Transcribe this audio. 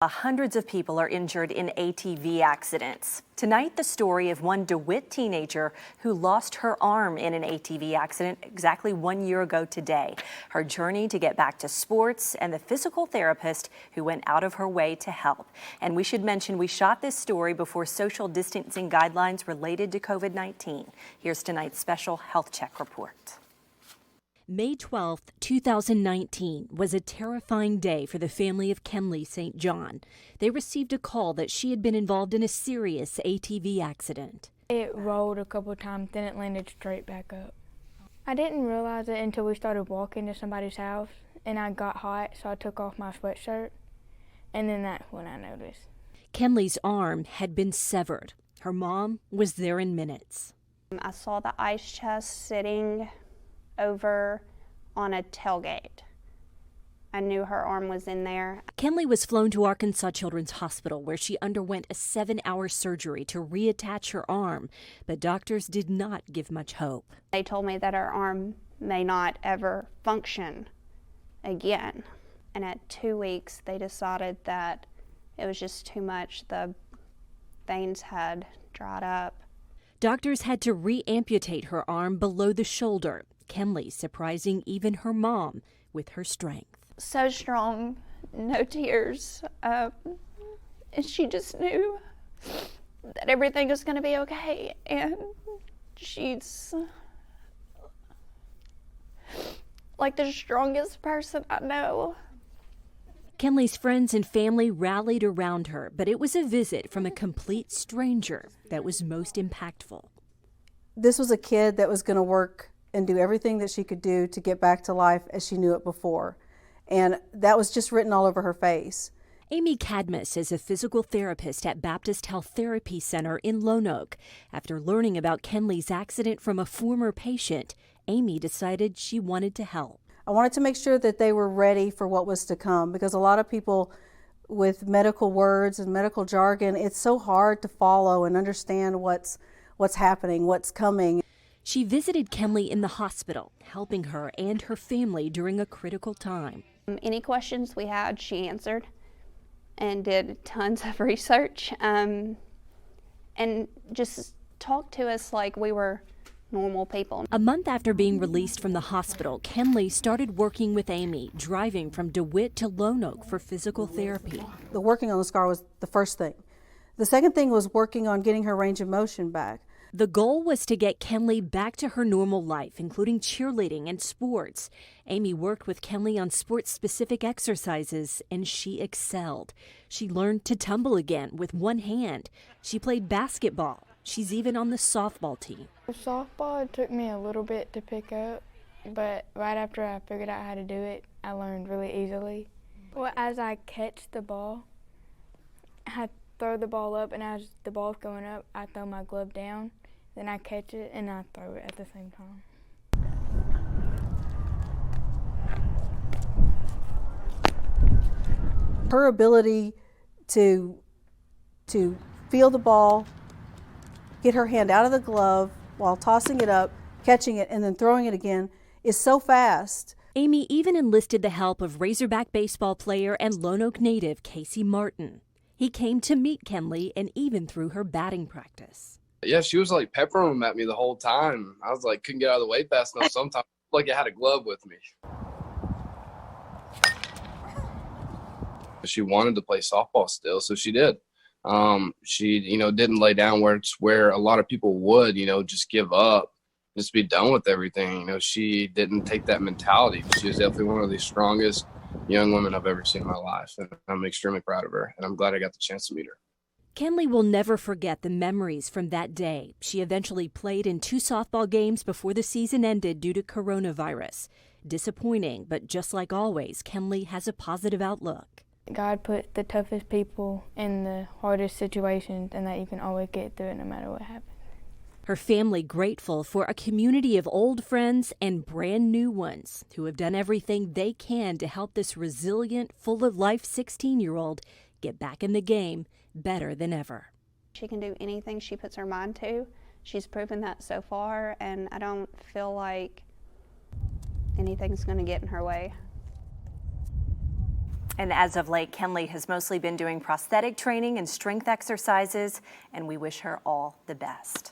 Hundreds of people are injured in ATV accidents. Tonight, the story of one DeWitt teenager who lost her arm in an ATV accident exactly 1 year ago today. Her journey to get back to sports and the physical therapist who went out of her way to help. And we should mention we shot this story before social distancing guidelines related to COVID-19. Here's tonight's special health check report. May 12, 2019 was a terrifying day for the family of Kenlee St. They received a call that she had been involved in a serious ATV accident. It rolled a couple times, then it landed straight back up. I didn't realize it until we started walking to somebody's house, and I got hot, so I took off my sweatshirt, and then that's when I noticed. Kenlee's arm had been severed. Her mom was there in minutes. I saw the ice chest sitting over on a tailgate. I knew her arm was in there. Kenlee was flown to Arkansas Children's Hospital, where she underwent a 7-hour surgery to reattach her arm, but doctors did not give much hope. They told me that her arm may not ever function again. And at 2 weeks, they decided that it was just too much. The veins had dried up. Doctors had to re-amputate her arm below the shoulder. Kenlee surprising even her mom with her strength. So strong, no tears, and she just knew that everything was going to be okay, and she's like the strongest person I know. Kenlee's friends and family rallied around her, but it was a visit from a complete stranger that was most impactful. This was a kid that was going to work and do everything that she could do to get back to life as she knew it before. And that was just written all over her face. Amy Cadmus is a physical therapist at Baptist Health Therapy Center in Lone Oak. After learning about Kenlee's accident from a former patient, Amy decided she wanted to help. I wanted to make sure that they were ready for what was to come, because a lot of people with medical words and medical jargon, it's so hard to follow and understand what's happening, what's coming. She visited Kenlee in the hospital, helping her and her family during a critical time. Any questions we had, she answered and did tons of research and just talked to us like we were normal people. A month after being released from the hospital, Kenlee started working with Amy, driving from DeWitt to Lone Oak for physical therapy. The working on the scar was the first thing. The second thing was working on getting her range of motion back. The goal was to get Kenlee back to her normal life, including cheerleading and sports. Amy worked with Kenlee on sports-specific exercises, and she excelled. She learned to tumble again with one hand. She played basketball. She's even on the softball team. Softball, it took me a little bit to pick up, but right after I figured out how to do it, I learned really easily. Well, as I catch the ball, I throw the ball up, and as the ball's going up, I throw my glove down. Then I catch it and I throw it at the same time. Her ability to feel the ball, get her hand out of the glove while tossing it up, catching it, and then throwing it again is so fast. Amy even enlisted the help of Razorback baseball player and Lone Oak native Casey Martin. He came to meet Kenlee and even through her batting practice. Yeah, she was like peppering them at me the whole time. I was like, couldn't get out of the way fast enough. Sometimes like I had a glove with me. She wanted to play softball still, so she did. She, didn't lay down where a lot of people would, just give up, just be done with everything. She didn't take that mentality. She was definitely one of the strongest young women I've ever seen in my life, and I'm extremely proud of her, and I'm glad I got the chance to meet her. Kenlee will never forget the memories from that day. She eventually played in 2 softball games before the season ended due to coronavirus. Disappointing, but just like always, Kenlee has a positive outlook. God put the toughest people in the hardest situations, and that you can always get through it no matter what happens. Her family grateful for a community of old friends and brand new ones who have done everything they can to help this resilient, full of life 16-year-old get back in the game better than ever. She can do anything she puts her mind to. She's proven that so far, and I don't feel like anything's going to get in her way. And as of late, Kenlee has mostly been doing prosthetic training and strength exercises, and we wish her all the best.